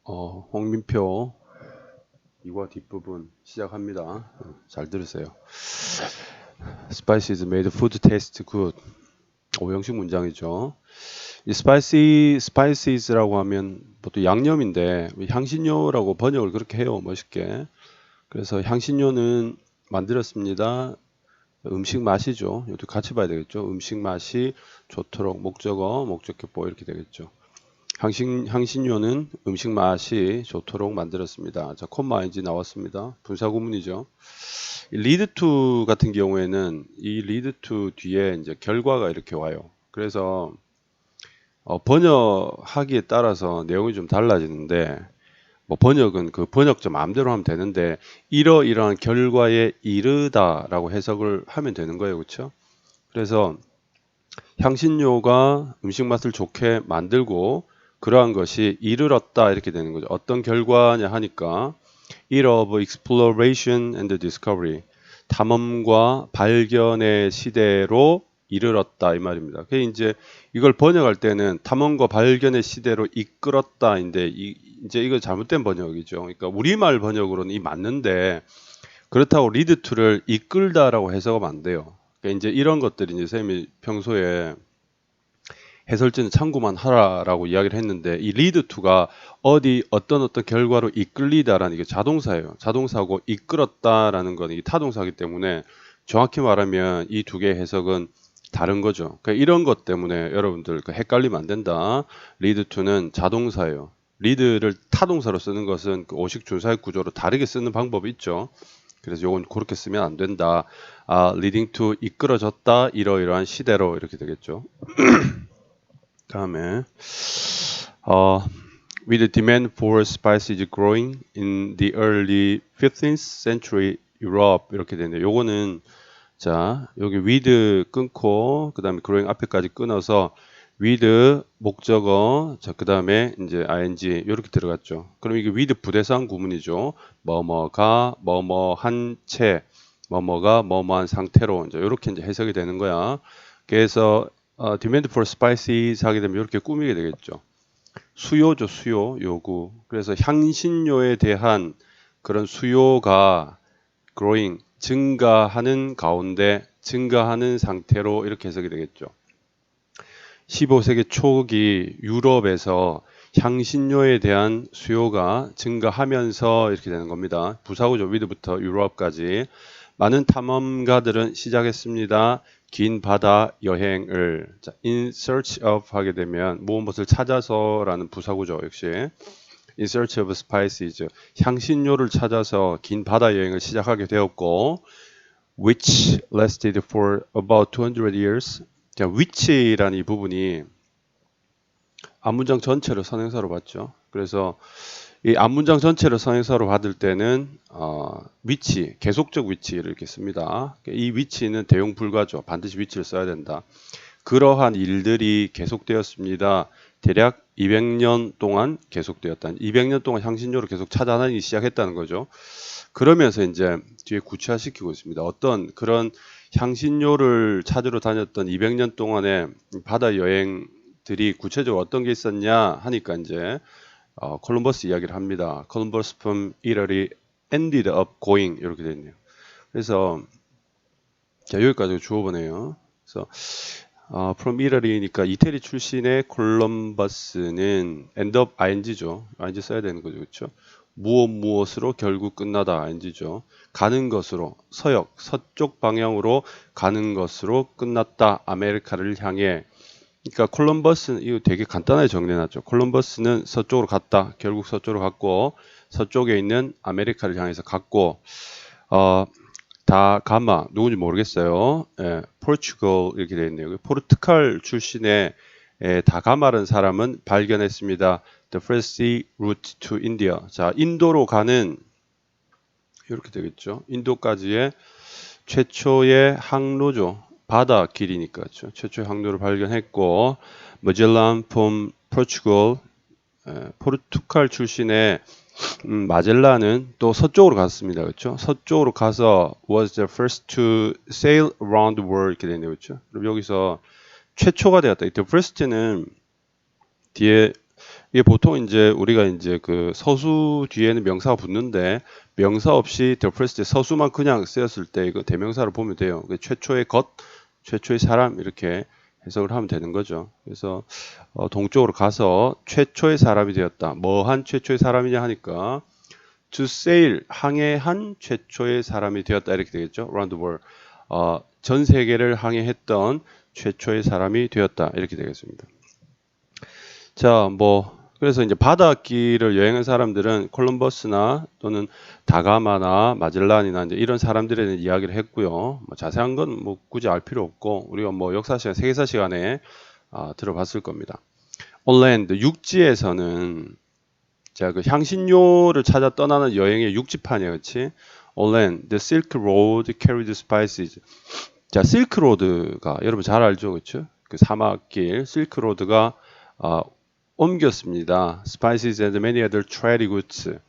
홍민표 이과 뒷부분 시작합니다. 잘 들으세요. Spices made food taste good. 오형식 문장이죠. 이 spices라고 하면 보통 양념인데 향신료라고 번역을 그렇게 해요. 멋있게. 그래서 향신료는 만들었습니다. 음식 맛이죠. 이것도 같이 봐야 되겠죠. 음식 맛이 좋도록 목적어, 목적격보 이렇게 되겠죠. 향신료는 음식 맛이 좋도록 만들었습니다. 자, 콤마 ing 나왔습니다. 분사구문이죠. lead to 같은 경우에는 이 lead to 뒤에 이제 결과가 이렇게 와요. 그래서 번역하기에 따라서 내용이 좀 달라지는데 뭐 번역은 그 번역자 마음대로 하면 되는데 이러이러한 결과에 이르다라고 해석을 하면 되는 거예요. 그렇죠? 그래서 향신료가 음식 맛을 좋게 만들고 그러한 것이 이르렀다 이렇게 되는 거죠. 어떤 결과냐 하니까 It of exploration and discovery 탐험과 발견의 시대로 이르렀다 이 말입니다. 그 이제 이걸 번역할 때는 탐험과 발견의 시대로 이끌었다인데 이제 이거 잘못된 번역이죠. 그러니까 우리말 번역으로는 이 맞는데 그렇다고 lead to를 이끌다라고 해석하면 안 돼요. 그러니까 이제 이런 것들이 이제 쌤이 평소에 해설지는 참고만 하라라고 이야기를 했는데 이 lead to가 어떤 결과로 이끌리다라는 이게 자동사예요. 자동사고 이끌었다라는 건 이게 타동사이기 때문에 정확히 말하면 이 두 개의 해석은 다른 거죠. 그러니까 이런 것 때문에 여러분들 헷갈리면 안 된다. lead to는 자동사예요. lead를 타동사로 쓰는 것은 그 오식 준사역 구조로 다르게 쓰는 방법이 있죠. 그래서 요건 그렇게 쓰면 안 된다. leading to 이끌어졌다 이러이러한 시대로 이렇게 되겠죠. 다음에 with the demand for spices growing in the early 15th century Europe 이렇게 되는데 요거는 자 여기 with 끊고 그 다음에 growing 앞에까지 끊어서 with 목적어 자 그 다음에 이제 ing 이렇게 들어갔죠. 그럼 이게 with 부대상 구문이죠. 뭐뭐가 뭐뭐한 채 뭐뭐가 뭐뭐한 상태로 이제 이렇게 이제 해석이 되는 거야. 그래서 demand for spices 하게 되면 이렇게 꾸미게 되겠죠. 수요죠, 수요, 요구. 그래서 향신료에 대한 그런 수요가 growing, 증가하는 가운데 증가하는 상태로 이렇게 해석이 되겠죠. 15세기 초기 유럽에서 향신료에 대한 수요가 증가하면서 이렇게 되는 겁니다. 부사구조 위드부터 유럽까지 많은 탐험가들은 시작했습니다. 긴 바다 여행을 자, in search of 하게 되면 무엇을 찾아서라는 부사구조 역시 in search of spices 향신료를 찾아서 긴 바다 여행을 시작하게 되었고 which lasted for about 200 years 자, which라는 이 부분이 앞문장 전체를 선행사로 봤죠. 그래서 이 앞문장 전체를 선행사로 받을 때는 위치, 계속적 위치를 이렇게 씁니다. 이 위치는 대용 불가죠. 반드시 위치를 써야 된다. 그러한 일들이 계속되었습니다. 대략 200년 동안 계속되었다. 200년 동안 향신료를 계속 찾아다니기 시작했다는 거죠. 그러면서 이제 뒤에 구체화시키고 있습니다. 어떤 그런 향신료를 찾으러 다녔던 200년 동안의 바다 여행들이 구체적으로 어떤 게 있었냐 하니까 이제 콜럼버스 이야기를 합니다. 콜럼버스 from Italy ended up going 이렇게 되어 있네요. 그래서 자 여기까지 주어보네요. 그래서 from Italy니까 이태리 출신의 콜럼버스는 end up ing죠. ing 써야 되는 거죠, 그렇죠? 무엇으로 결국 끝나다 ing죠. 가는 것으로 서쪽 방향으로 가는 것으로 끝났다. 아메리카를 향해. 그러니까 콜럼버스는 이거 되게 간단하게 정리해놨죠. 콜럼버스는 서쪽으로 갔다. 결국 서쪽으로 갔고 서쪽에 있는 아메리카를 향해서 갔고 다가마 누군지 모르겠어요. 예, 포르투갈 이렇게 되어 있네요. 포르투갈 출신의 다가마라는 사람은 발견했습니다. The first sea route to India. 자, 인도로 가는 이렇게 되겠죠. 인도까지의 최초의 항로죠. 바다 길이니까 그렇죠. 최초의 항로를 발견했고 마젤란 from Portugal 포르투갈 출신의 마젤란은 또 서쪽으로 갔습니다. 그렇죠? 서쪽으로 가서 was the first to sail around the world 이렇게 되네요. 그렇죠? 그럼 여기서 최초가 되었다. the first는 뒤에 이게 보통 이제 우리가 이제 그 서수 뒤에는 명사가 붙는데 명사 없이 depressed 때 서수만 그냥 쓰였을 때 이거 대명사를 보면 돼요. 최초의 것, 최초의 사람 이렇게 해석을 하면 되는 거죠. 그래서 동쪽으로 가서 최초의 사람이 되었다. 뭐한 최초의 사람이냐 하니까 to sail 항해한 최초의 사람이 되었다 이렇게 되겠죠. around the world 전 세계를 항해했던 최초의 사람이 되었다 이렇게 되겠습니다. 자, 그래서 이제 바닷길을 여행한 사람들은 콜럼버스나 또는 다가마나 마젤란이나 이제 이런 사람들에 대한 이야기를 했고요. 자세한 건 굳이 알 필요 없고 우리가 역사 시간, 세계사 시간에 들어봤을 겁니다. on land 육지에서는 자, 그 향신료를 찾아 떠나는 여행의 육지판이에요, 그렇지? on land, the Silk Road carried spices. 자, 실크로드가 여러분 잘 알죠, 그렇죠? 그 사막길 실크로드가 옮겼습니다. Spices and many other trade goods.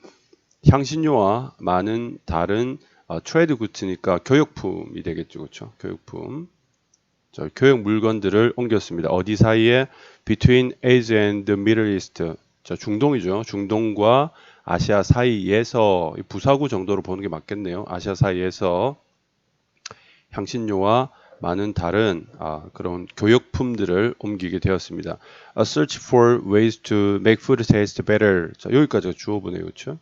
향신료와 많은 다른 트레이드 굿즈니까 교역품이 되겠죠, 그렇죠? 교역품. 저 교역 물건들을 옮겼습니다. 어디 사이에? Between Asia and the Middle East. 자, 중동이죠. 중동과 아시아 사이에서 부사구 정도로 보는 게 맞겠네요. 아시아 사이에서 향신료와 많은 다른 그런 교역품들을 옮기게 되었습니다. A search for ways to make food taste better. 자, 여기까지가 주어보네요. 그렇죠?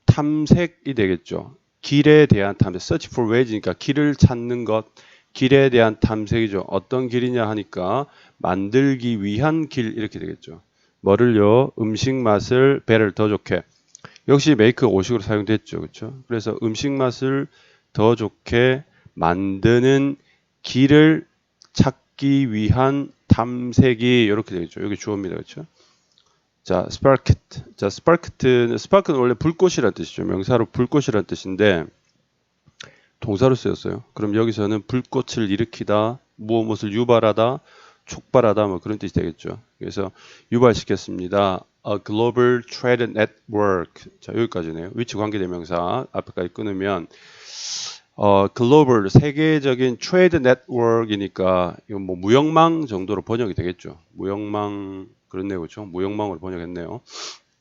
탐색이 되겠죠. 길에 대한 탐색. search for ways니까 길을 찾는 것. 길에 대한 탐색이죠. 어떤 길이냐 하니까 만들기 위한 길 이렇게 되겠죠. 뭐를요? 음식 맛을 better 더 좋게. 역시 make 오식으로 사용됐죠. 그렇죠? 그래서 음식 맛을 더 좋게 만드는 길을 찾기 위한 탐색이 이렇게 되겠죠. 여기 주어입니다. 그렇죠? 자, sparked. 자, spark는 원래 불꽃이라는 뜻이죠. 명사로 불꽃이라는 뜻인데 동사로 쓰였어요. 그럼 여기서는 불꽃을 일으키다, 무엇을 유발하다, 촉발하다 뭐 그런 뜻이 되겠죠. 그래서 유발시켰습니다. A global trade network. 자, 여기까지네요. 위치 관계대명사 앞에까지 끊으면 글로벌 세계적인 트레이드 네트워크이니까 이건 무역망 정도로 번역이 되겠죠. 무역망 그렇네요, 그렇죠? 무역망으로 번역했네요.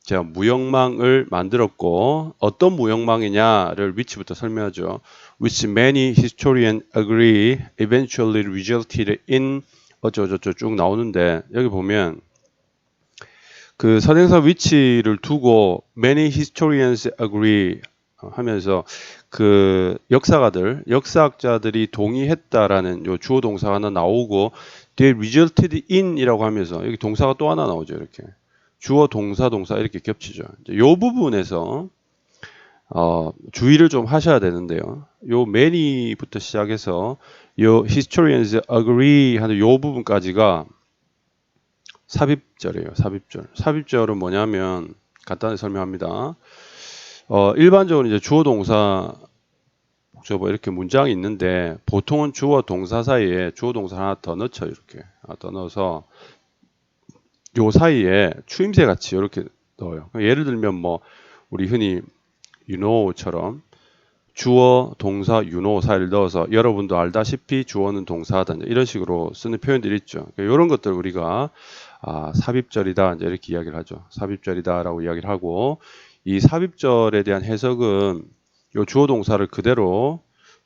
자, 무역망을 만들었고 어떤 무역망이냐를 위치부터 설명하죠. Which many historians agree eventually resulted in 어쩌고저쩌고 쭉 나오는데 여기 보면 그 선행사 위치를 두고 many historians agree 하면서 그 역사학자들이 동의했다라는 요 주어 동사가 하나 나오고 they resulted in이라고 하면서 여기 동사가 또 하나 나오죠. 이렇게 주어 동사 이렇게 겹치죠. 이 부분에서 주의를 좀 하셔야 되는데요. 요 many부터 시작해서 요 historians agree 하는 요 부분까지가 삽입절이에요. 삽입절. 삽입절은 뭐냐면 간단히 설명합니다. 일반적으로 이제 주어 동사 목적어 이렇게 문장이 있는데 보통은 주어 동사 사이에 주어 동사 하나 더 넣죠. 이렇게 더 넣어서 요 사이에 추임새 같이 이렇게 넣어요. 예를 들면 우리 흔히 you know처럼 주어 동사 you know 사이를 넣어서 여러분도 알다시피 주어는 동사하다 이런 식으로 쓰는 표현들이 있죠. 이런 것들 우리가 삽입절이다 이제 이렇게 이야기를 하죠. 삽입절이다라고 이야기를 하고 이 삽입절에 대한 해석은 요 주어 동사를 그대로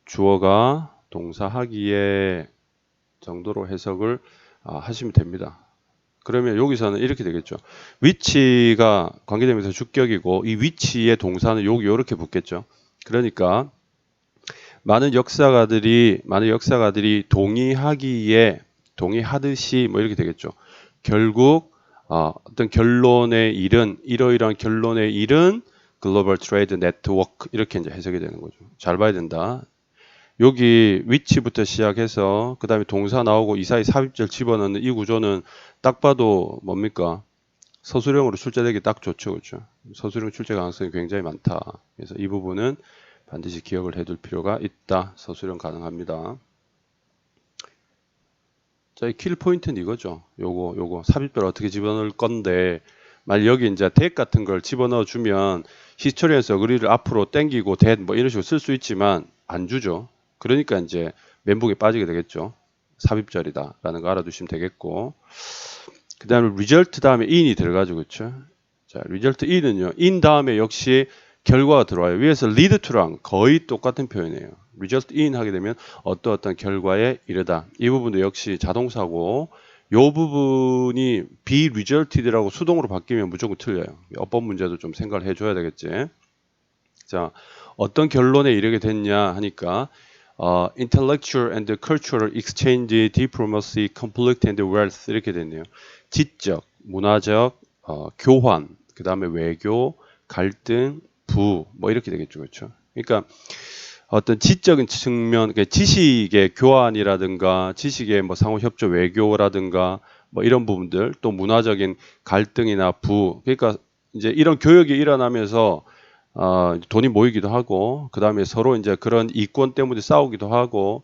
주어가 동사하기에 정도로 해석을 하시면 됩니다. 그러면 여기서는 이렇게 되겠죠. 위치가 관계대명사 주격이고 이 위치의 동사는 여기 이렇게 붙겠죠. 그러니까 많은 역사가들이 동의하듯이 뭐 이렇게 되겠죠. 결국 어떤 결론에 이른 이러이러한 결론에 이른 글로벌 트레이드 네트워크 이렇게 이제 해석이 되는 거죠. 잘 봐야 된다. 여기 위치부터 시작해서 그 다음에 동사 나오고 이 사이 삽입절 집어넣는 이 구조는 딱 봐도 뭡니까? 서술형으로 출제되기 딱 좋죠. 그렇죠? 서술형 출제 가능성이 굉장히 많다. 그래서 이 부분은 반드시 기억을 해둘 필요가 있다. 서술형 가능합니다. 자, 이 킬 포인트는 이거죠. 요거 삽입별 어떻게 집어넣을 건데 만약 여기 이제 that 같은 걸 집어넣어 주면 히스토리언스 어그리를 앞으로 땡기고 that 뭐 이런 식으로 쓸 수 있지만 안 주죠. 그러니까 이제 멘붕에 빠지게 되겠죠. 삽입절이다라는 거 알아두시면 되겠고 그 다음에 result 다음에 in이 들어가죠. 그렇죠? 자, result in은요. in 다음에 역시 결과가 들어와요. 위에서 lead to랑 거의 똑같은 표현이에요. result in 하게 되면 어떤 결과에 이르다. 이 부분도 역시 자동사고 이 부분이 be resulted라고 수동으로 바뀌면 무조건 틀려요. 어법 문제도 좀 생각을 해줘야 되겠지. 자, 어떤 결론에 이르게 됐냐 하니까 intellectual and cultural exchange, diplomacy, conflict and wealth 이렇게 됐네요. 지적, 문화적, 교환, 그 다음에 외교, 갈등, 뭐 이렇게 되겠죠, 그렇죠? 그러니까 어떤 지적인 측면, 지식의 교환이라든가 지식의 뭐 상호협조 외교라든가 뭐 이런 부분들, 또 문화적인 갈등이나 그러니까 이제 이런 교역이 일어나면서 돈이 모이기도 하고, 그 다음에 서로 이제 그런 이권 때문에 싸우기도 하고,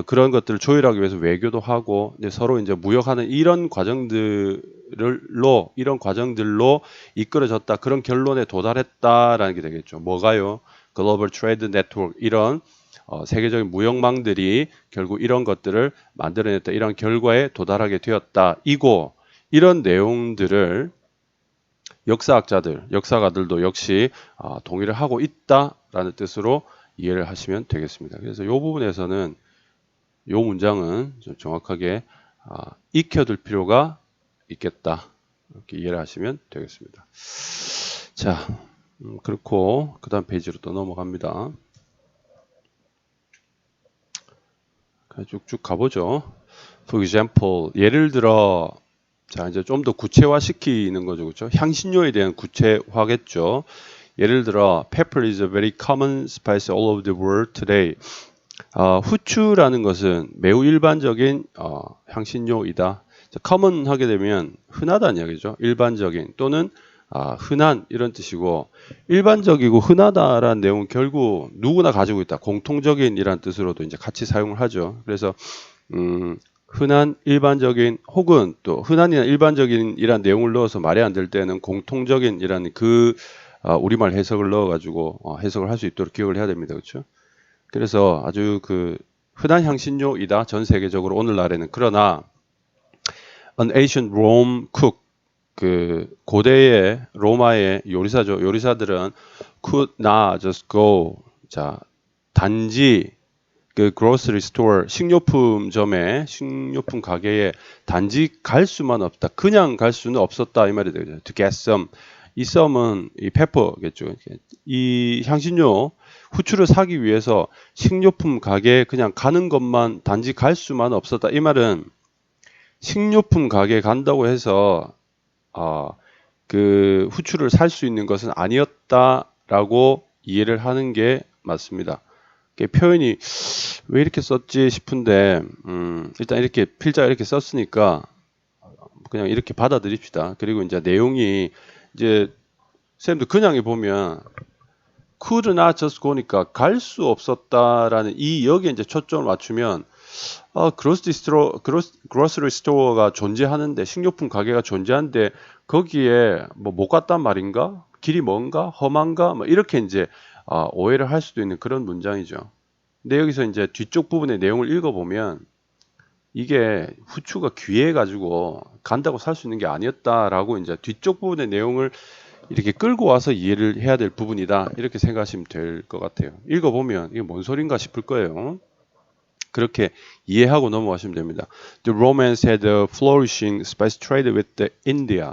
그런 것들을 조율하기 위해서 외교도 하고, 이제 서로 이제 무역하는 이런 과정들로 이끌어졌다. 그런 결론에 도달했다라는 게 되겠죠. 뭐가요? 글로벌 트레이드 네트워크 이런 세계적인 무역망들이 결국 이런 것들을 만들어냈다. 이런 결과에 도달하게 되었다. 이런 내용들을 역사가들도 역시 동의를 하고 있다라는 뜻으로 이해를 하시면 되겠습니다. 그래서 이 부분에서는 이 문장은 좀 정확하게 익혀둘 필요가 있겠다. 이렇게 이해를 하시면 되겠습니다. 자, 그렇고 그 다음 페이지로 또 넘어갑니다. 쭉쭉 가보죠. For example, 예를 들어 자, 이제 좀 더 구체화시키는 거죠. 그렇죠? 향신료에 대한 구체화겠죠. 예를 들어 pepper is a very common spice all over the world today. 후추라는 것은 매우 일반적인 향신료이다. 자, common 하게 되면 흔하다는 이야기죠. 일반적인 또는 흔한 이런 뜻이고, 일반적이고 흔하다라는 내용은 결국 누구나 가지고 있다. 공통적인이란 뜻으로도 이제 같이 사용을 하죠. 그래서 흔한, 일반적인 혹은 또 흔한이나 일반적인이란 내용을 넣어서 말이 안 될 때는 공통적인이라는 우리말 해석을 넣어가지고 해석을 할 수 있도록 기억을 해야 됩니다. 그렇죠? 그래서 아주 흔한 향신료이다. 전 세계적으로 오늘날에는. 그러나 an ancient Rome cook, 고대의 로마의 요리사죠. 요리사들은 could not just go. 자, 단지 grocery store, 식료품점에, 식료품 가게에 단지 갈 수만 없다. 그냥 갈 수는 없었다. 이 말이 되죠. To get some. 이 some은 이 페퍼겠죠. 이 향신료, 후추를 사기 위해서 식료품 가게에 그냥 가는 것만 단지 갈 수만 없었다. 이 말은 식료품 가게에 간다고 해서 후추를 살 수 있는 것은 아니었다라고 이해를 하는 게 맞습니다. 표현이 왜 이렇게 썼지 싶은데 일단 이렇게 필자가 이렇게 썼으니까 그냥 이렇게 받아들입시다. 그리고 이제 내용이 이제 쌤도 그냥에 보면 could not just go니까 갈 수 없었다라는 여기에 이제 초점을 맞추면 grocery store가 존재하는데, 식료품 가게가 존재하는데 거기에 뭐 못 갔단 말인가? 길이 먼가? 험한가? 뭐 이렇게 이제 오해를 할 수도 있는 그런 문장이죠. 근데 여기서 이제 뒤쪽 부분의 내용을 읽어보면 이게 후추가 귀해가지고 간다고 살 수 있는 게 아니었다라고 이제 뒤쪽 부분의 내용을 이렇게 끌고 와서 이해를 해야 될 부분이다. 이렇게 생각하시면 될 것 같아요. 읽어보면 이게 뭔 소린가 싶을 거예요. 그렇게 이해하고 넘어가시면 됩니다. The Romans had a flourishing spice trade with the India.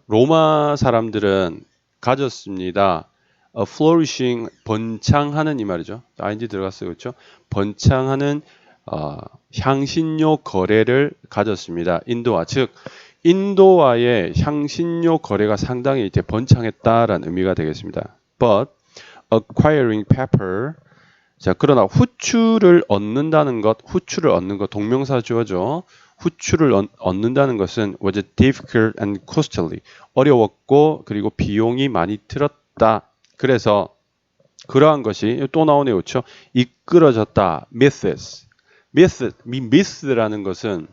로마 사람들은 가졌습니다. A flourishing, 번창하는 이 말이죠. ing 들어갔어요. 그렇죠? 번창하는 향신료 거래를 가졌습니다. 인도와, 즉 인도와의 향신료 거래가 상당히 이제 번창했다라는 의미가 되겠습니다. But acquiring pepper, 자, 그러나 후추를 얻는 것, 동명사 주어죠. 후추를 얻는다는 것은 was difficult and costly, 어려웠고 그리고 비용이 많이 들었다. 그래서 그러한 것이 또 나오네요. 그렇죠? 이끌어졌다. myth라는 것은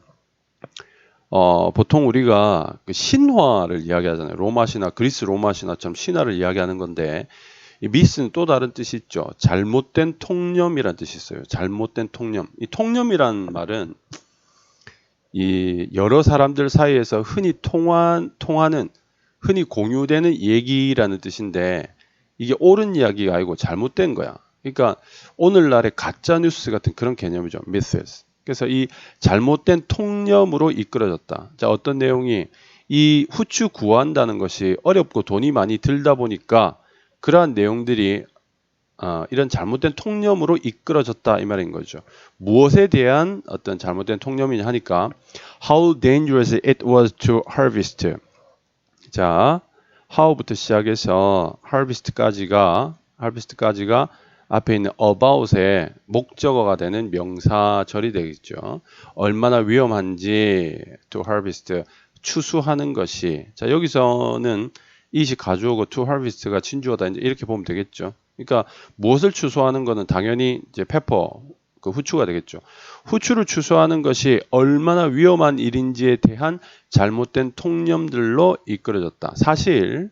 보통 우리가 신화를 이야기하잖아요. 로마 신화, 그리스 로마 신화처럼 신화를 이야기하는 건데, 이 미스는 또 다른 뜻이 있죠. 잘못된 통념이라는 뜻이 있어요. 잘못된 통념. 이 통념이란 말은 이 여러 사람들 사이에서 흔히 통하는 흔히 공유되는 얘기라는 뜻인데 이게 옳은 이야기가 아니고 잘못된 거야. 그러니까 오늘날의 가짜 뉴스 같은 그런 개념이죠. myths. 그래서 이 잘못된 통념으로 이끌어졌다. 자, 어떤 내용이 이 후추 구한다는 것이 어렵고 돈이 많이 들다 보니까 그러한 내용들이 이런 잘못된 통념으로 이끌어졌다 이 말인 거죠. 무엇에 대한 어떤 잘못된 통념이냐 하니까 How dangerous it was to harvest. 자, how부터 시작해서 harvest까지가 앞에 있는 about의 목적어가 되는 명사절이 되겠죠. 얼마나 위험한지 to harvest 추수하는 것이. 자, 여기서는 이시 가주어고 to harvest가 진주어다 이제 이렇게 보면 되겠죠. 그러니까 무엇을 추수하는 것은 당연히 이제 페퍼 그 후추가 되겠죠. 후추를 추수하는 것이 얼마나 위험한 일인지에 대한 잘못된 통념들로 이끌어졌다. 사실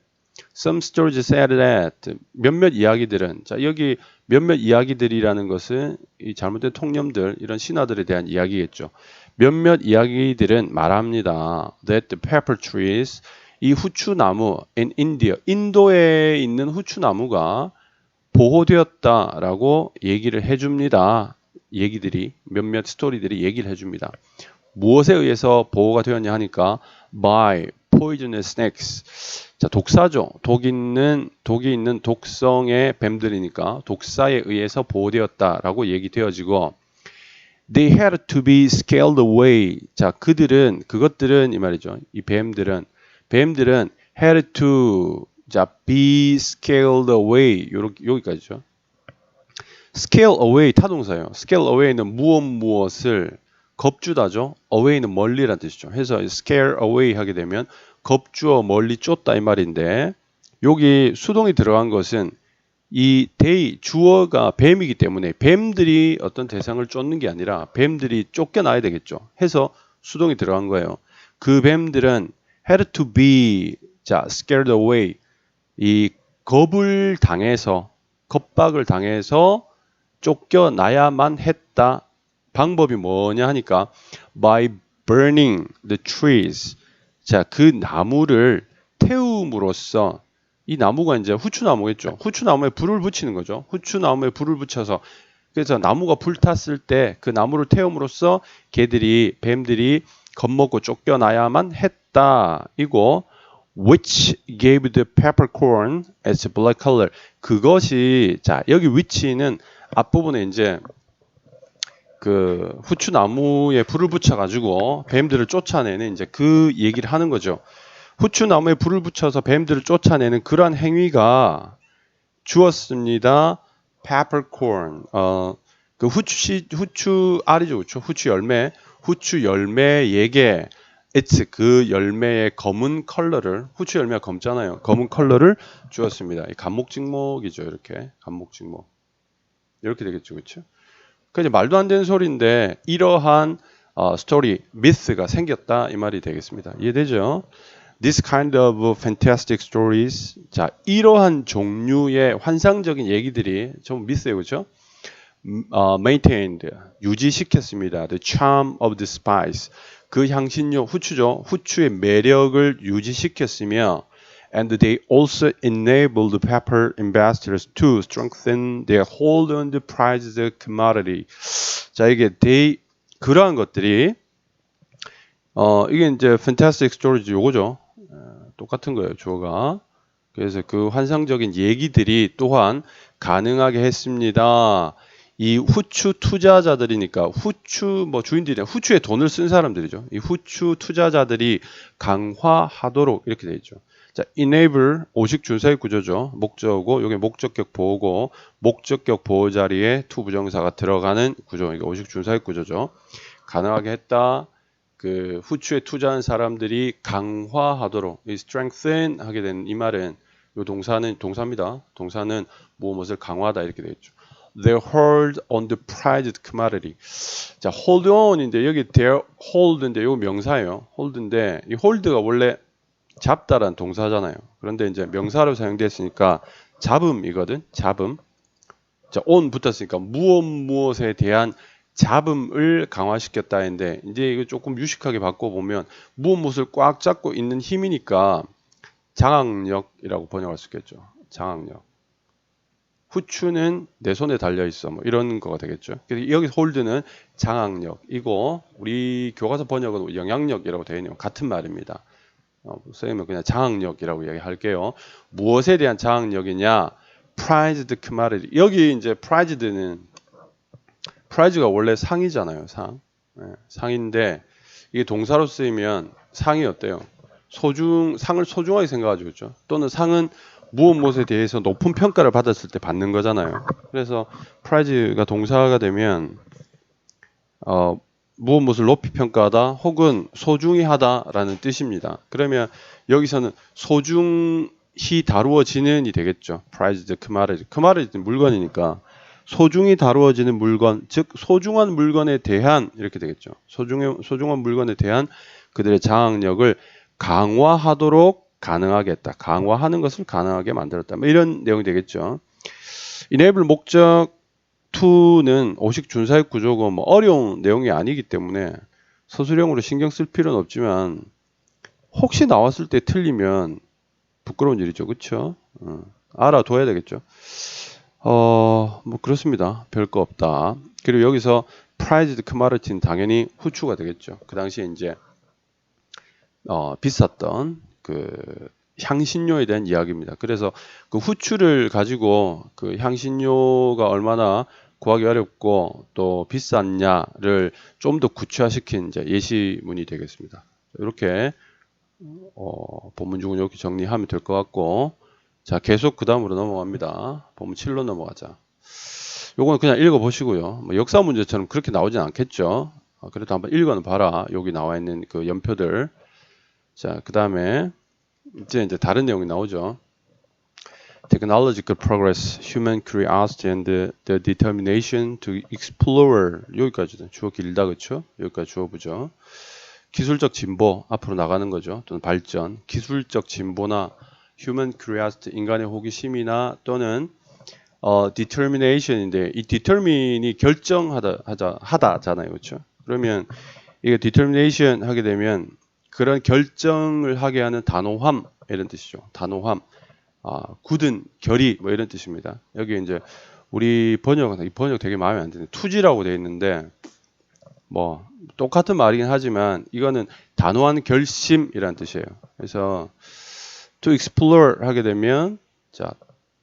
some stories said that 몇몇 이야기들은 자 여기 몇몇 이야기들이라는 것은 이 잘못된 통념들 이런 신화들에 대한 이야기겠죠. 몇몇 이야기들은 말합니다. that the pepper trees 이 후추나무 in India 인도에 있는 후추나무가 보호되었다라고 얘기를 해줍니다. 얘기들이 몇몇 스토리들이 얘기를 해줍니다. 무엇에 의해서 보호가 되었냐 하니까 by poisonous snakes. 자, 독사죠. 독이 있는 독성의 뱀들이니까 독사에 의해서 보호되었다라고 얘기되어지고 they had to be scaled away. 자, 그것들은 이 말이죠. 이 뱀들은 had to 자, be scaled away. 여기까지죠. scale away 타동사예요. scale away는 무엇을 겁주다죠. away는 멀리란 뜻이죠. 해서 scare away 하게 되면 겁주어 멀리 쫓다 이 말인데 여기 수동이 들어간 것은 이 주어가 뱀이기 때문에 뱀들이 어떤 대상을 쫓는 게 아니라 뱀들이 쫓겨나야 되겠죠. 해서 수동이 들어간 거예요. 그 뱀들은 had to be 자, scared away 이 겁박을 당해서 쫓겨나야만 했다. 방법이 뭐냐 하니까 by burning the trees. 자, 그 나무를 태움으로써 이 나무가 이제 후추나무겠죠. 후추나무에 불을 붙이는 거죠. 후추나무에 불을 붙여서 그래서 나무가 불탔을 때 그 나무를 태움으로써 뱀들이 겁먹고 쫓겨나야만 했다. 이고 which gave the peppercorn its black color. 그것이 자, 여기 which는 앞부분에 이제 그 후추나무에 불을 붙여 가지고 뱀들을 쫓아내는 이제 그 얘기를 하는 거죠. 후추나무에 불을 붙여서 뱀들을 쫓아내는 그러한 행위가 주었습니다. peppercorn. 그 후추 알이죠. 그렇죠? 후추 열매에게 it's 그 열매의 검은 컬러를 후추 열매가 검잖아요. 검은 컬러를 주었습니다. 간목직목이죠. 이렇게 간목직목. 이렇게 되겠죠. 그렇죠? 그러니까 말도 안 되는 소리인데 이러한 스토리, 미스가 생겼다 이 말이 되겠습니다. 이해되죠? This kind of fantastic stories. 자, 이러한 종류의 환상적인 얘기들이 좀 미스예요. 그렇죠? maintained 유지시켰습니다. The charm of the spice. 그 향신료 후추죠. 후추의 매력을 유지시켰으며 and they also enabled the pepper ambassadors to strengthen their hold on the prized commodity. 자, 이게 그러한 것들이 이게 이제 fantastic stories 요거죠. 똑같은 거예요, 주어가. 그래서 그 환상적인 얘기들이 또한 가능하게 했습니다. 이 후추 투자자들이니까 주인들이 후추에 돈을 쓴 사람들이죠. 이 후추 투자자들이 강화하도록 이렇게 되어 있죠. 자, enable 오식 준사의 구조죠. 목적어고 여기 목적격 보호고 목적격 보호 자리에 to 부정사가 들어가는 구조. 이게 오식 준사의 구조죠. 가능하게 했다. 그 후추에 투자한 사람들이 강화하도록 이 strengthen 하게 된 이 말은 이 동사입니다. 동사는 무엇을 강화하다 이렇게 되어 있죠. They hold on the prized commodity. 자, hold on인데 여기 their hold인데 이거 명사예요. hold인데 이 hold가 원래 잡다란 동사잖아요. 그런데 이제 명사로 사용됐으니까 잡음이거든. 잡음. 자, on 붙었으니까 무엇에 대한 잡음을 강화시켰다인데 이제 이거 조금 유식하게 바꿔보면 무엇을 꽉 잡고 있는 힘이니까 장악력이라고 번역할 수 있겠죠. 장악력. 후추는 내 손에 달려 있어. 뭐 이런 거가 되겠죠. 그래서 여기 홀드는 장악력이고 우리 교과서 번역은 영향력이라고 되어 있네요. 같은 말입니다. 선생님은 그냥 장악력이라고 이야기할게요. 무엇에 대한 장악력이냐? prized commodity. 여기 이제 prize가 원래 상이잖아요. 상. 네, 상인데 이게 동사로 쓰이면 상이 어때요? 상을 소중하게 생각하죠. 그렇죠? 또는 상은 무엇에 대해서 높은 평가를 받았을 때 받는 거잖아요. 그래서 prize가 동사가 되면 무엇을 높이 평가하다 혹은 소중히 하다라는 뜻입니다. 그러면 여기서는 소중히 다루어지는이 되겠죠. prized commodity. commodity 물건이니까 소중히 다루어지는 물건, 즉 소중한 물건에 대한 이렇게 되겠죠. 소중한 물건에 대한 그들의 장악력을 강화하도록 가능하게 했다. 강화하는 것을 가능하게 만들었다. 뭐 이런 내용이 되겠죠. enable 목적 2는 오식 준사역 구조고 뭐 어려운 내용이 아니기 때문에 서술형으로 신경 쓸 필요는 없지만 혹시 나왔을 때 틀리면 부끄러운 일이죠. 그렇죠? 알아둬야 되겠죠. 뭐 그렇습니다. 별거 없다. 그리고 여기서 prized commodity는 당연히 후추가 되겠죠. 그 당시에 이제 비쌌던 그 향신료에 대한 이야기입니다. 그래서 그 후추를 가지고 그 향신료가 얼마나 구하기 어렵고 또 비쌌냐를 좀 더 구체화시킨 이제 예시문이 되겠습니다. 이렇게 본문 중은 이렇게 정리하면 될 것 같고, 자 계속 그 다음으로 넘어갑니다. 본문 7로 넘어가자. 요거는 그냥 읽어보시고요. 뭐 역사 문제처럼 그렇게 나오진 않겠죠. 그래도 한번 읽어는 봐라. 여기 나와 있는 그 연표들. 자, 그 다음에 이제 다른 내용이 나오죠. Technological progress, human curiosity, and the determination to explore. 여기까지는 주어 길다, 그렇죠? 여기까지 주어 보죠. 기술적 진보, 앞으로 나가는 거죠. 또는 발전, 기술적 진보나 human curiosity, 인간의 호기심이나 또는 determination인데 이 determine이 결정하다잖아요, 그렇죠? 그러면 이게 determination 하게 되면 그런 결정을 하게 하는 단호함 이런 뜻이죠. 단호함, 굳은 결의 뭐 이런 뜻입니다. 여기 이제 우리 번역은 이 번역 되게 마음에 안 드는 투지라고 되어 있는데 뭐 똑같은 말이긴 하지만 이거는 단호한 결심이라는 뜻이에요. 그래서 to explore 하게 되면 자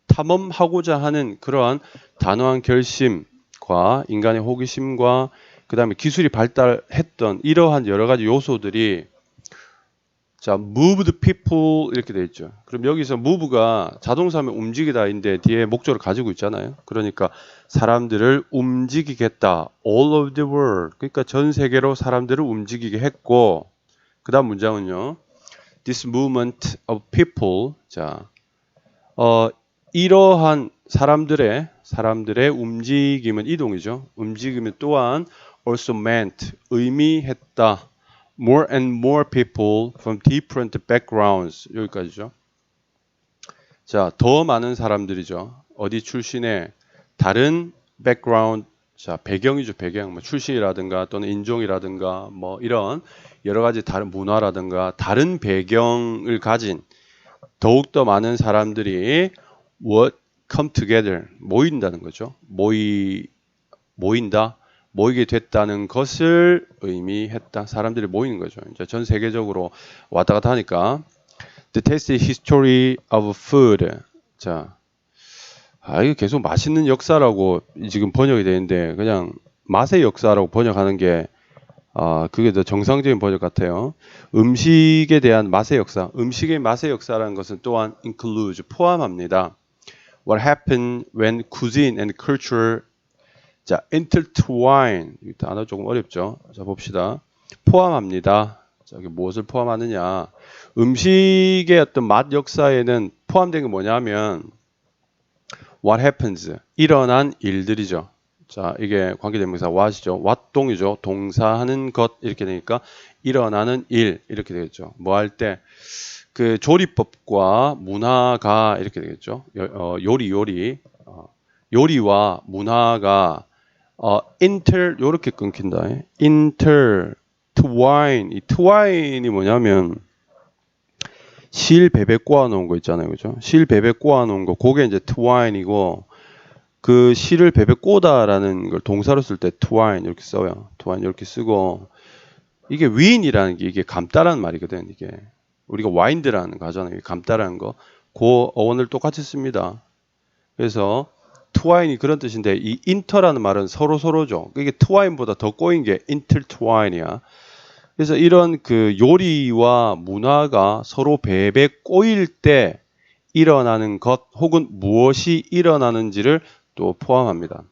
탐험하고자 하는 그러한 단호한 결심과 인간의 호기심과 그 다음에 기술이 발달했던 이러한 여러 가지 요소들이 자, move the people 이렇게 돼 있죠. 그럼 여기서 move가 자동사면 움직이다인데 뒤에 목적을 가지고 있잖아요. 그러니까 사람들을 움직이겠다. all of the world. 그러니까 전 세계로 사람들을 움직이게 했고 그 다음 문장은요. this movement of people. 자, 이러한 사람들의 움직임은 이동이죠. 움직임은 또한 also meant 의미했다. more and more people from different backgrounds. 여기까지죠. 자, 더 많은 사람들이죠. 어디 출신의 다른 background, 자, 배경이죠, 배경. 뭐 출신이라든가 또는 인종이라든가 뭐 이런 여러 가지 다른 문화라든가 다른 배경을 가진 더욱더 많은 사람들이 what come together 모인다는 거죠. 모인다. 모이게 됐다는 것을 의미했다. 사람들이 모이는 거죠. 이제 전 세계적으로 왔다 갔다 하니까 The tasty history of food. 자, 이거 계속 맛있는 역사라고 지금 번역이 되는데 그냥 맛의 역사라고 번역하는 게 그게 더 정상적인 번역 같아요. 음식에 대한 맛의 역사, 음식의 맛의 역사라는 것은 또한 includes 포함합니다. What happened when cuisine and culture 자, intertwine. 이 단어 조금 어렵죠. 자, 봅시다. 포함합니다. 자, 이게 무엇을 포함하느냐. 음식의 어떤 맛 역사에는 포함된 게 뭐냐면 what happens. 일어난 일들이죠. 자, 이게 관계대명사 what이죠. what 동이죠. 동사하는 것 이렇게 되니까 일어나는 일 이렇게 되겠죠. 뭐 할 때 그 조리법과 문화가 이렇게 되겠죠. 요리와 문화가 요렇게 끊긴다. intertwine. 이 twine이 뭐냐면 실 베베 꼬아 놓은 거 있잖아요. 그죠? 실 베베 꼬아 놓은 거. 그게 이제 twine이고 그 실을 베베 꼬다라는 걸 동사로 쓸 때 twine 이렇게 써요. twine 이렇게 쓰고 이게 윈이라는 게 이게 감다라는 말이거든. 이게 우리가 와인드라는 거 하잖아요. 감다라는 거. 그 어원을 똑같이 씁니다. 그래서 twine이 그런 뜻인데 이 inter라는 말은 서로죠. 이게 twine보다 더 꼬인 게 intertwine이야. 그래서 이런 그 요리와 문화가 서로 배배 꼬일 때 일어나는 것 혹은 무엇이 일어나는지를 또 포함합니다.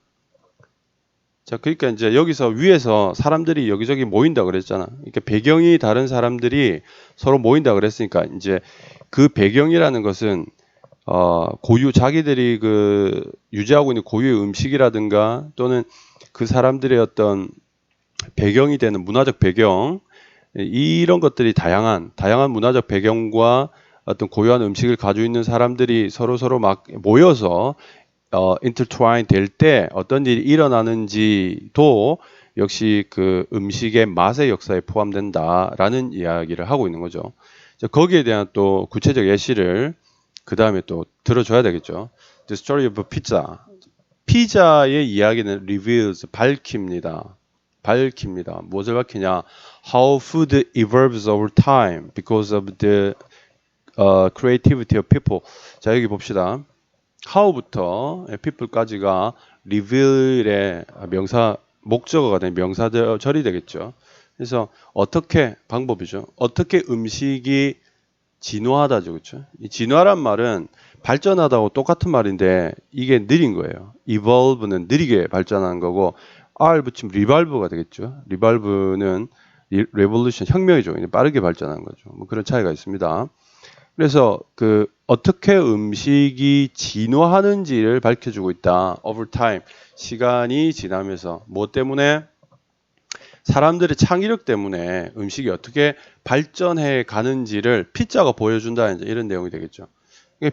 자, 그러니까 이제 여기서 위에서 사람들이 여기저기 모인다 그랬잖아. 그러니까 배경이 다른 사람들이 서로 모인다 그랬으니까 이제 그 배경이라는 것은 자기들이 그 유지하고 있는 고유의 음식이라든가 또는 그 사람들의 어떤 배경이 되는 문화적 배경 이런 것들이 다양한 문화적 배경과 어떤 고유한 음식을 가지고 있는 사람들이 서로 막 모여서 intertwine 될 때 어떤 일이 일어나는지도 역시 그 음식의 맛의 역사에 포함된다라는 이야기를 하고 있는 거죠. 거기에 대한 또 구체적 예시를 그 다음에 또 들어줘야 되겠죠. The story of pizza. 피자의 이야기는 reveals, 밝힙니다. 무엇을 밝히냐? How food evolves over time because of the creativity of people. 자, 여기 봅시다. how부터 people까지가 reveal의 명사 목적어가 된 명사절이 되겠죠. 그래서 어떻게 방법이죠. 어떻게 음식이 진화하다죠. 그렇죠? 이 진화란 말은 발전하다고 똑같은 말인데 이게 느린 거예요. evolve는 느리게 발전하는 거고 R 붙이면 revolve가 되겠죠. revolve는 revolution 혁명이죠. 빠르게 발전하는 거죠. 뭐 그런 차이가 있습니다. 그래서 그 어떻게 음식이 진화하는지를 밝혀주고 있다. over time 시간이 지나면서 뭐 때문에 사람들의 창의력 때문에 음식이 어떻게 발전해 가는지를 피자가 보여준다 이제 이런 내용이 되겠죠.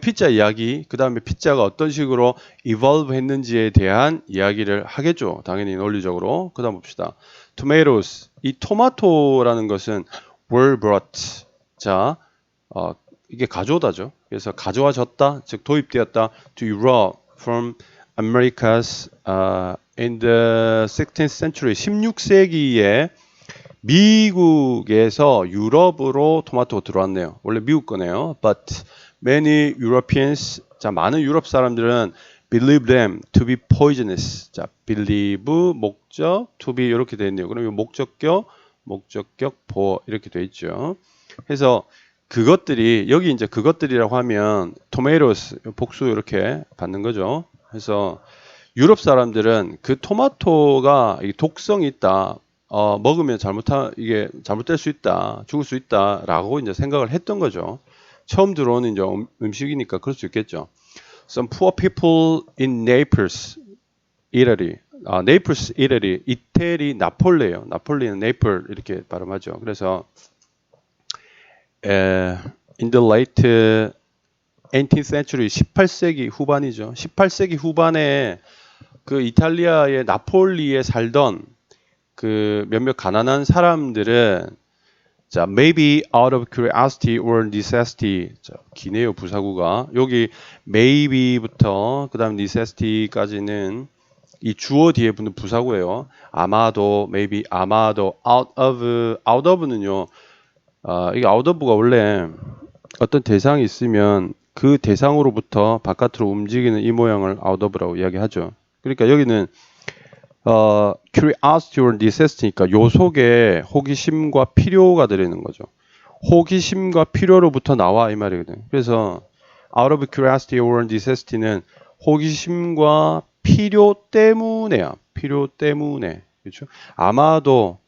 피자 이야기, 그 다음에 피자가 어떤 식으로 evolve 했는지에 대한 이야기를 하겠죠. 당연히 논리적으로. 그 다음 봅시다. tomatoes. 이 토마토라는 것은 were brought. 자, 이게 가져오다죠. 그래서 가져와졌다, 즉 도입되었다 to Europe from Americas in the 16th century. 16세기에 미국에서 유럽으로 토마토가 들어왔네요. 원래 미국 거네요. But many Europeans, 자 많은 유럽 사람들은 believe them to be poisonous. 자, believe 목적, to be 이렇게 되어 있네요. 그럼 목적격 보어 이렇게 되어 있죠. 그래서 그것들이 여기 이제 그것들이라고 하면 tomatoes 복수 이렇게 받는 거죠. 그래서 유럽 사람들은 그 토마토가 독성이 있다. 먹으면 이게 잘못될 수 있다, 죽을 수 있다라고 이제 생각을 했던 거죠. 처음 들어오는 이제 음식이니까 그럴 수 있겠죠. Some poor people in Naples, 이태리. 네이플스, 이태리. 이태리 나폴레요. 나폴리는 네이플 이렇게 발음하죠. 그래서 in the late 18th century, 18세기 후반이죠. 18세기 후반에 그 이탈리아의 나폴리에 살던 그 몇몇 가난한 사람들은 자, maybe out of curiosity or necessity. 자, 기네요, 부사구가. 여기 maybe부터 그다음 necessity까지는 이 주어 뒤에 붙는 부사구예요. 아마도, maybe, 아마도, out of는요. 이게 out of가 원래 어떤 대상이 있으면 그 대상으로부터 바깥으로 움직이는 이 모양을 out of라고 이야기하죠. 그러니까 여기는 curiosity or necessity니까 요 속에 호기심과 필요가 들어있는 거죠. 호기심과 필요로부터 나와 이 말이거든요. 그래서 out of curiosity or necessity는 호기심과 필요 때문에야. 필요 때문에. 그렇죠? 아마도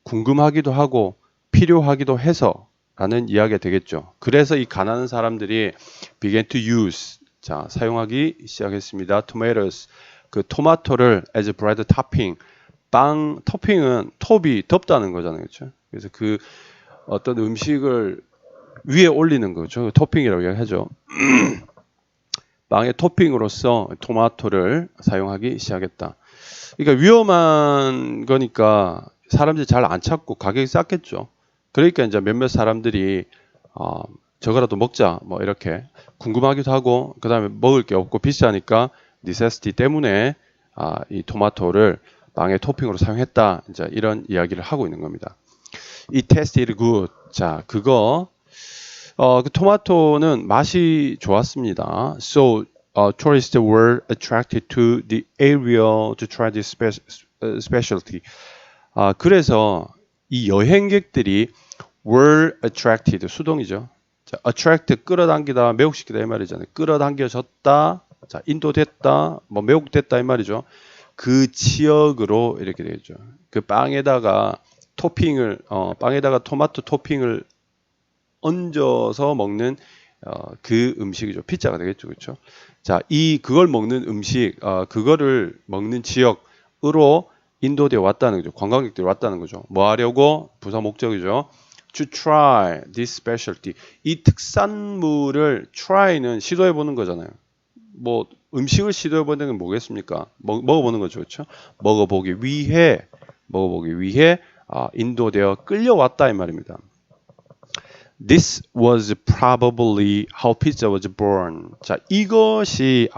궁금하기도 하고 필요하기도 해서 라는 이야기가 되겠죠. 그래서 이 가난한 사람들이 began to use. 자, 사용하기 시작했습니다. tomatoes. 그 토마토를 as bread topping. 빵 토핑은 톱이 덮다는 거잖아요. 그렇죠? 그래서 그 어떤 음식을 위에 올리는 거죠. 토핑이라고 이야기하죠. 빵의 토핑으로서 토마토를 사용하기 시작했다. 그러니까 위험한 거니까 사람들이 잘 안 찾고 가격이 쌌겠죠. 그러니까 이제 몇몇 사람들이 저거라도 먹자 뭐 이렇게 궁금하기도 하고 그다음에 먹을 게 없고 비싸니까 necessity 때문에 이 토마토를 빵의 토핑으로 사용했다. 이제 이런 이야기를 하고 있는 겁니다. It tasted good. 자, 그거 그 토마토는 맛이 좋았습니다. So tourists were attracted to the area to try this specialty. 그래서 이 여행객들이 were attracted 수동이죠. 자, attract 끌어당기다, 매혹시키다 이 말이잖아요. 끌어당겨졌다, 자, 인도됐다, 뭐 매혹됐다 이 말이죠. 그 지역으로 이렇게 되겠죠. 그 빵에다가 토핑을 빵에다가 토마토 토핑을 얹어서 먹는 그 음식이죠. 피자가 되겠죠, 그렇죠? 자, 그걸 먹는 음식, 그거를 먹는 지역으로 인도되어 왔다는 거죠. 관광객들이 왔다는 거죠. 뭐 하려고? 부사 목적이죠. To try this specialty. 이 특산물을 try는 시도해 보는 거잖아요. 뭐 음식을 시도해 보는 건 뭐겠습니까? 먹어보는 거죠, 그렇죠? 먹어보기 위해 인도되어 끌려왔다 이 말입니다. This was probably how pizza was born. 자, 이것이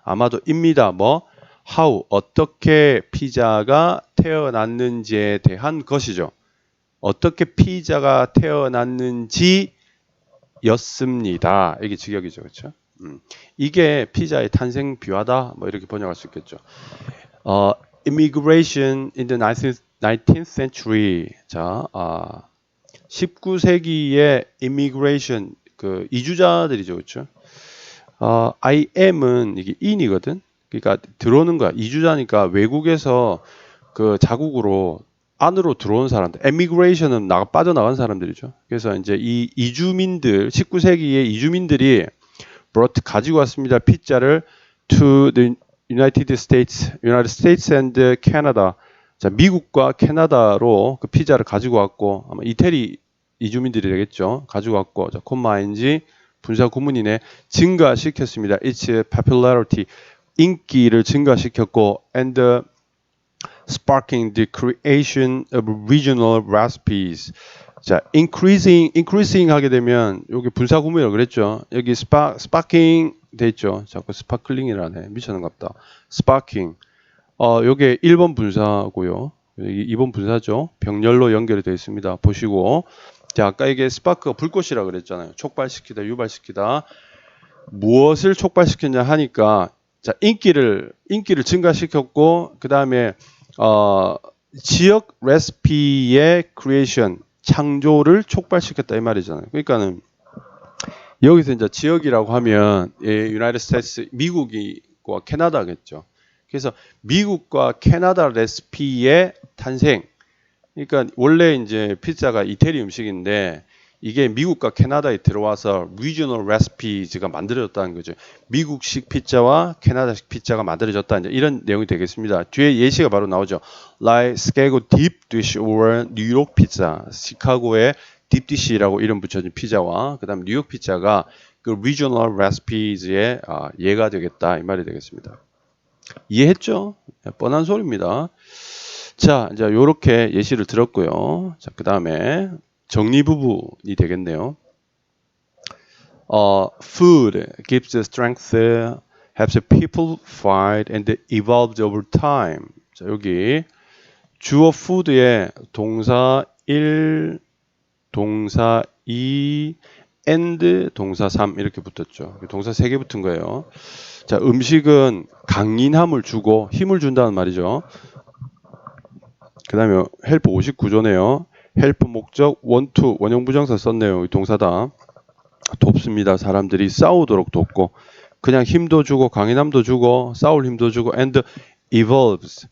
아마도입니다. 뭐 how 어떻게 피자가 태어났는지에 대한 것이죠. 어떻게 피자가 태어났는지 였습니다. 이게 직역이죠. 그렇죠? 이게 피자의 탄생 비화다. 뭐 이렇게 번역할 수 있겠죠. Immigration in the 19th century. 자, 19세기의 immigration 그 이주자들이죠. 그렇죠? I am은 이게 in이거든. 그러니까 들어오는 거야. 이주자니까 외국에서 그 자국으로 안으로 들어온 사람들, emigration은 빠져나간 사람들이죠. 그래서 이제 이 이주민들, 19세기의 이주민들이 brought 가지고 왔습니다. 피자를 to the United States and Canada. 자, 미국과 캐나다로 그 피자를 가지고 왔고 아마 이태리 이주민들이 되겠죠. 가지고 왔고 자, 콤마인지 분사 구문이네 증가시켰습니다. Its popularity 인기를 증가시켰고 and sparking the creation of regional recipes. 자, increasing 하게 되면 여기 분사 구문이라고 그랬죠. 여기 sparking 돼 있죠. 자꾸 스파클링이라네. 미쳤는갑다. sparking. 요게 1번 분사고요. 2번 분사죠. 병렬로 연결이 되어 있습니다. 보시고. 자, 아까 이게 스파크가 불꽃이라고 그랬잖아요. 촉발시키다, 유발시키다. 무엇을 촉발시켰냐 하니까 자, 인기를 증가시켰고 그다음에 지역 레시피의 크리에이션 창조를 촉발시켰다 이 말이잖아요. 그러니까는 여기서 이제 지역이라고 하면 유나이티드 스테이츠 미국과 캐나다겠죠. 그래서 미국과 캐나다 레시피의 탄생. 그러니까 원래 이제 피자가 이태리 음식인데 이게 미국과 캐나다에 들어와서 리저널 레시피가 만들어졌다는 거죠. 미국식 피자와 캐나다식 피자가 만들어졌다. 이제 이런 내용이 되겠습니다. 뒤에 예시가 바로 나오죠. Like Chicago deep dish or 뉴욕 피자. 시카고의 deep dish라고 이름 붙여진 피자와 그다음 뉴욕 피자가 그 리저널 레시피의 예가 되겠다. 이 말이 되겠습니다. 이해했죠? 뻔한 소리입니다. 자, 이제 요렇게 예시를 들었고요. 자, 그다음에 정리 부분이 되겠네요. Food gives strength, helps people fight, and evolved over time. 자, 여기 주어 food에 동사 1, 동사 2, and 동사 3 이렇게 붙었죠. 동사 3개 붙은 거예요. 자, 음식은 강인함을 주고 힘을 준다는 말이죠. 그 다음에 help 59조네요. help 목적 want 원형부정사 썼네요. 이 동사다. 돕습니다. 사람들이 싸우도록 돕고 그냥 힘도 주고 강인함도 주고 싸울 힘도 주고 and evolves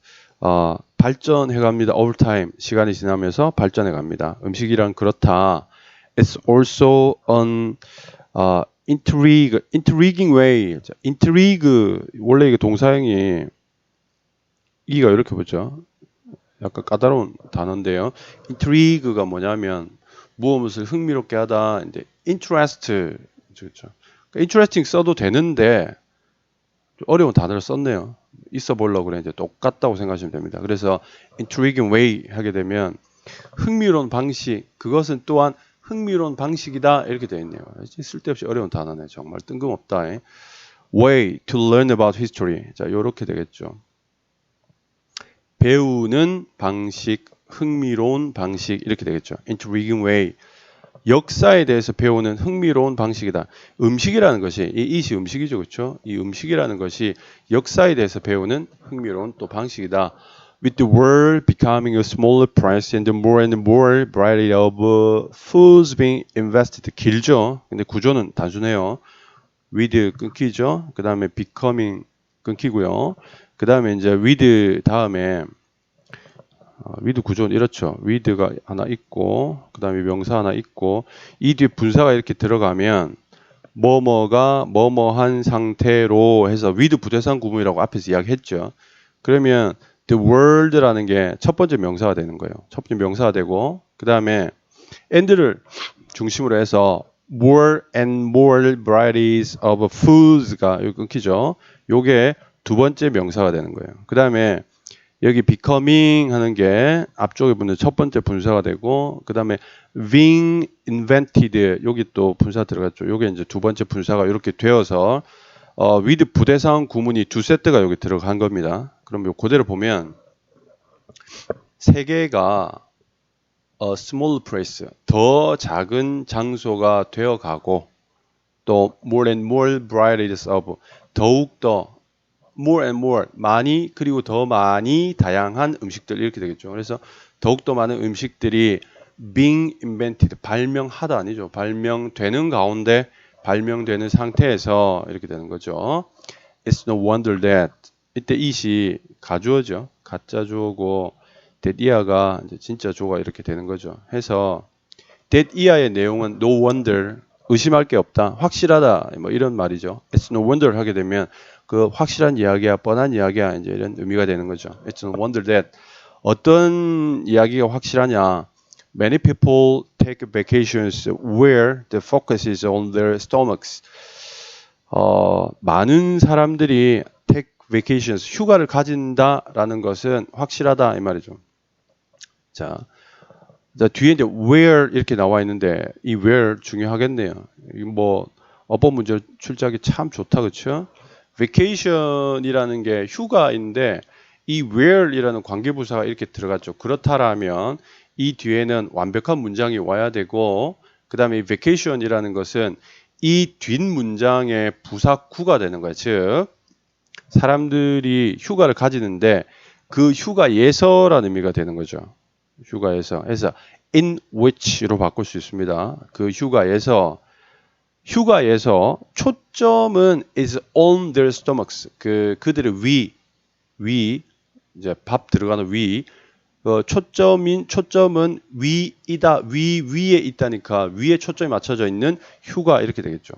발전해 갑니다. over time 시간이 지나면서 발전해 갑니다. 음식이란 그렇다. It's also an intriguing way. intrigue 원래 이게 동사형이 이가 이렇게 보죠. 약간 까다로운 단어인데요. intrigue가 뭐냐면 무엇을 흥미롭게 하다. 이제 interest 그렇죠. 그러니까 interesting 써도 되는데 어려운 단어를 썼네요. 있어 보려고 그랬는데 똑같다고 생각하시면 됩니다. 그래서 intriguing way 하게 되면 흥미로운 방식, 그것은 또한 흥미로운 방식이다 이렇게 되어 있네요. 쓸데없이 어려운 단어네. 정말 뜬금없다. way to learn about history. 자, 요렇게 되겠죠. 배우는 방식, 흥미로운 방식 이렇게 되겠죠. intriguing way. 역사에 대해서 배우는 흥미로운 방식이다. 음식이라는 것이 이 이시 음식이죠, 그렇죠? 이 음식이라는 것이 역사에 대해서 배우는 흥미로운 또 방식이다. With the world becoming a smaller price and more variety of foods being invested. 길죠. 근데 구조는 단순해요. with 끊기죠. 그 다음에 becoming 끊기고요. 그 다음에 이제 with 다음에 with 구조는 이렇죠. with가 하나 있고 그 다음에 명사 하나 있고 이 뒤에 분사가 이렇게 들어가면 뭐뭐가 뭐뭐한 상태로 해서 with 부대상 구문이라고 앞에서 이야기했죠. 그러면 the world라는 게 첫 번째 명사가 되는 거예요. 첫 번째 명사가 되고 그 다음에 and를 중심으로 해서 more and more varieties of foods가 여기 끊기죠. 요게 두 번째 명사가 되는 거예요. 그 다음에 여기 becoming 하는 게 앞쪽에 붙는 첫 번째 분사가 되고 그 다음에 being invented 여기 또 분사 들어갔죠. 요게 이제 두 번째 분사가 이렇게 되어서 with 부대상 구문이 두 세트가 여기 들어간 겁니다. 그럼 요 그대로 보면 세 개가 small place 더 작은 장소가 되어가고 또 more and more varieties of 더욱 더 more and more 많이 그리고 더 많이 다양한 음식들 이렇게 되겠죠. 그래서 더욱더 많은 음식들이 being invented 발명하다 아니죠. 발명되는 가운데 발명되는 상태에서 이렇게 되는 거죠. It's no wonder that 이때 it이 가주어죠. 가짜 주어고 that i가 이제 진짜 주어가 이렇게 되는 거죠. 해서 that i의 내용은 no wonder 의심할 게 없다. 확실하다. 뭐 이런 말이죠. It's no wonder 하게 되면 그 확실한 이야기야, 뻔한 이야기야, 이제 이런 의미가 되는 거죠. It's no wonder that 어떤 이야기가 확실하냐? Many people take vacations where the focus is on their stomachs. 많은 사람들이 take vacations, 휴가를 가진다라는 것은 확실하다 이 말이죠. 자, 뒤에 이제 where 이렇게 나와 있는데 이 where 중요하겠네요. 뭐 어법 문제 출제하기 참 좋다, 그렇죠? vacation이라는 게 휴가인데 이 where이라는 관계부사가 이렇게 들어갔죠. 그렇다라면 이 뒤에는 완벽한 문장이 와야 되고 그 다음에 vacation이라는 것은 이 뒷문장의 부사구가 되는 거예요. 즉 사람들이 휴가를 가지는데 그 휴가에서라는 의미가 되는 거죠. 휴가에서 해서 in which로 바꿀 수 있습니다. 그 휴가에서 초점은 is on their stomachs. 그들의 위 이제 밥 들어가는 위 초점은 위이다. 위에 있다니까 위에 초점이 맞춰져 있는 휴가 이렇게 되겠죠.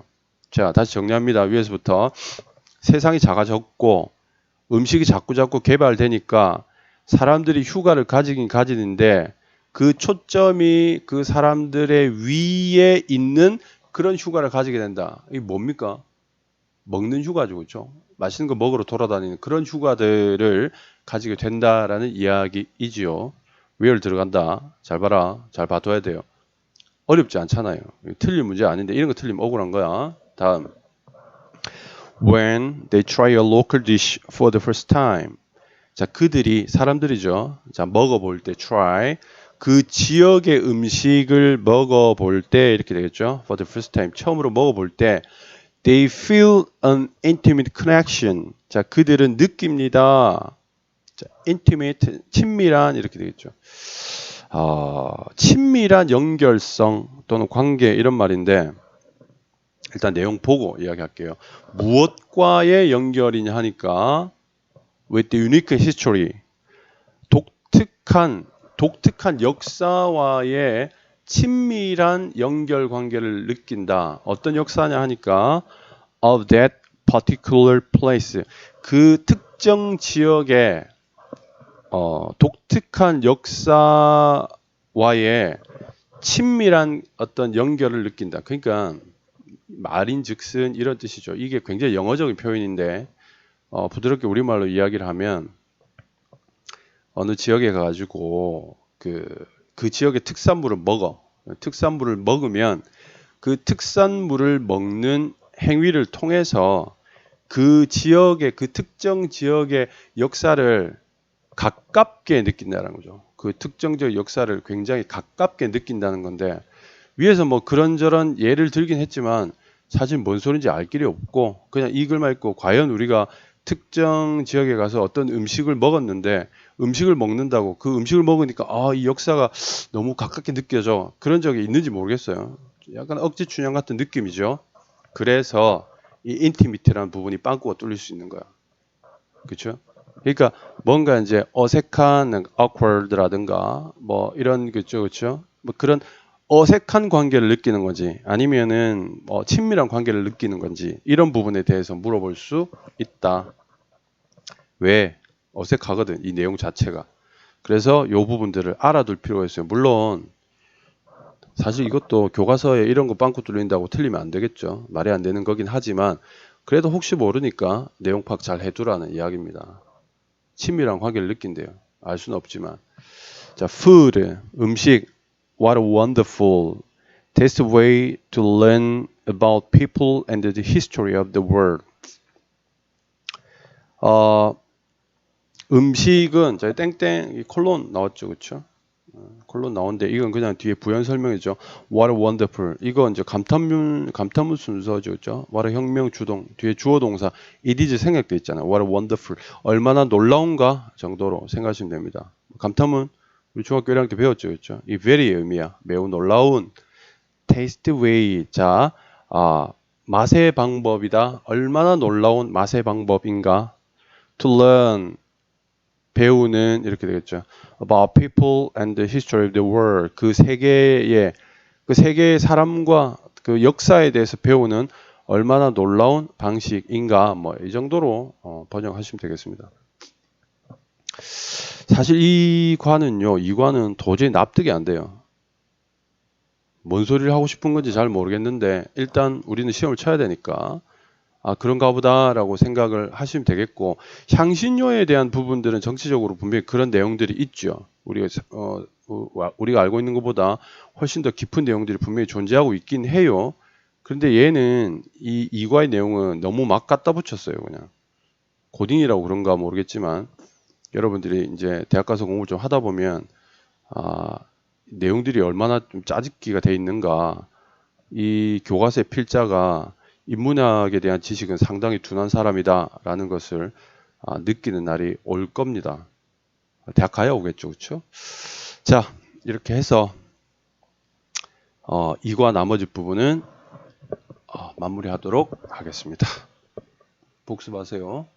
자, 다시 정리합니다. 위에서부터 세상이 작아졌고 음식이 자꾸 개발되니까 사람들이 휴가를 가지긴 가지는데 그 초점이 그 사람들의 위에 있는 그런 휴가를 가지게 된다. 이게 뭡니까? 먹는 휴가죠, 그렇죠? 맛있는 거 먹으러 돌아다니는 그런 휴가들을 가지게 된다라는 이야기이지요. where 들어간다. 잘 봐라. 잘 봐둬야 돼요. 어렵지 않잖아요. 틀린 문제 아닌데 이런 거 틀리면 억울한 거야. 다음. When they try a local dish for the first time. 자, 사람들이죠. 자, 먹어볼 때 try. 그 지역의 음식을 먹어볼 때 이렇게 되겠죠. For the first time. 처음으로 먹어볼 때 they feel an intimate connection. 자, 그들은 느낍니다. 자, intimate, 친밀한 이렇게 되겠죠. 친밀한 연결성 또는 관계 이런 말인데 일단 내용 보고 이야기할게요. 무엇과의 연결이냐 하니까 with the unique history. 독특한 역사와의 친밀한 연결 관계를 느낀다. 어떤 역사냐 하니까 of that particular place. 그 특정 지역의 독특한 역사와의 친밀한 어떤 연결을 느낀다. 그러니까 말인즉슨 이런 뜻이죠. 이게 굉장히 영어적인 표현인데 부드럽게 우리말로 이야기를 하면 어느 지역에 가가지고 그 지역의 특산물을 먹어. 특산물을 먹으면 그 특산물을 먹는 행위를 통해서 그 지역의 그 특정 지역의 역사를 가깝게 느낀다는 거죠. 그 특정적 역사를 굉장히 가깝게 느낀다는 건데 위에서 뭐 그런저런 예를 들긴 했지만 사실 뭔 소린지 알 길이 없고 그냥 이 글만 읽고 과연 우리가 특정 지역에 가서 어떤 음식을 먹었는데 음식을 먹는다고 그 음식을 먹으니까 이 역사가 너무 가깝게 느껴져 그런 적이 있는지 모르겠어요. 약간 억지 춘향 같은 느낌이죠. 그래서 이 인티미티라는 부분이 빵꾸가 뚫릴 수 있는 거야. 그렇죠? 그러니까 뭔가 이제 어색한 awkward라든가 뭐 이런 그렇죠? 뭐 그런 어색한 관계를 느끼는 건지 아니면은 친밀한 관계를 느끼는 건지 이런 부분에 대해서 물어볼 수 있다. 왜? 어색하거든 이 내용 자체가. 그래서 이 부분들을 알아둘 필요가 있어요. 물론 사실 이것도 교과서에 이런 거 빵꾸 뚫린다고 틀리면 안 되겠죠. 말이 안 되는 거긴 하지만 그래도 혹시 모르니까 내용 파악 잘 해두라는 이야기입니다. 친밀한 관계를 느낀대요. 알 수는 없지만. 자, food, 음식. What a wonderful, tasty way to learn about people and the history of the world. 음식은 저희 땡땡 콜론 나왔죠, 그렇죠? 콜론 나오는데 이건 그냥 뒤에 부연 설명이죠. What a wonderful. 이거 이제 감탄문 순서죠, 그렇죠? What a 혁명 주동 뒤에 주어 동사 it is 생략돼 있잖아요. What a wonderful. 얼마나 놀라운가 정도로 생각하시면 됩니다. 감탄문 우리 중학교 1학년 때 배웠죠, 그렇죠? 이 very 의미야. 매우 놀라운. Taste way. 자, 맛의 방법이다. 얼마나 놀라운 맛의 방법인가? To learn. 배우는 이렇게 되겠죠. About people and the history of the world. 그 세계의 사람과 그 역사에 대해서 배우는 얼마나 놀라운 방식인가. 뭐 이 정도로 번역하시면 되겠습니다. 사실 이 과는 도저히 납득이 안 돼요. 뭔 소리를 하고 싶은 건지 잘 모르겠는데 일단 우리는 시험을 쳐야 되니까 그런가 보다라고 생각을 하시면 되겠고 향신료에 대한 부분들은 정치적으로 분명히 그런 내용들이 있죠. 우리가 알고 있는 것보다 훨씬 더 깊은 내용들이 분명히 존재하고 있긴 해요. 그런데 얘는 이 이과의 내용은 너무 막 갖다 붙였어요. 그냥 고딩이라고 그런가 모르겠지만 여러분들이 이제 대학 가서 공부를 좀 하다 보면 내용들이 얼마나 좀 짜집기가 돼 있는가. 이 교과서의 필자가 인문학에 대한 지식은 상당히 둔한 사람이다라는 것을 느끼는 날이 올 겁니다. 대학 가야 오겠죠, 그렇죠? 자, 이렇게 해서 이과 나머지 부분은 마무리하도록 하겠습니다. 복습하세요.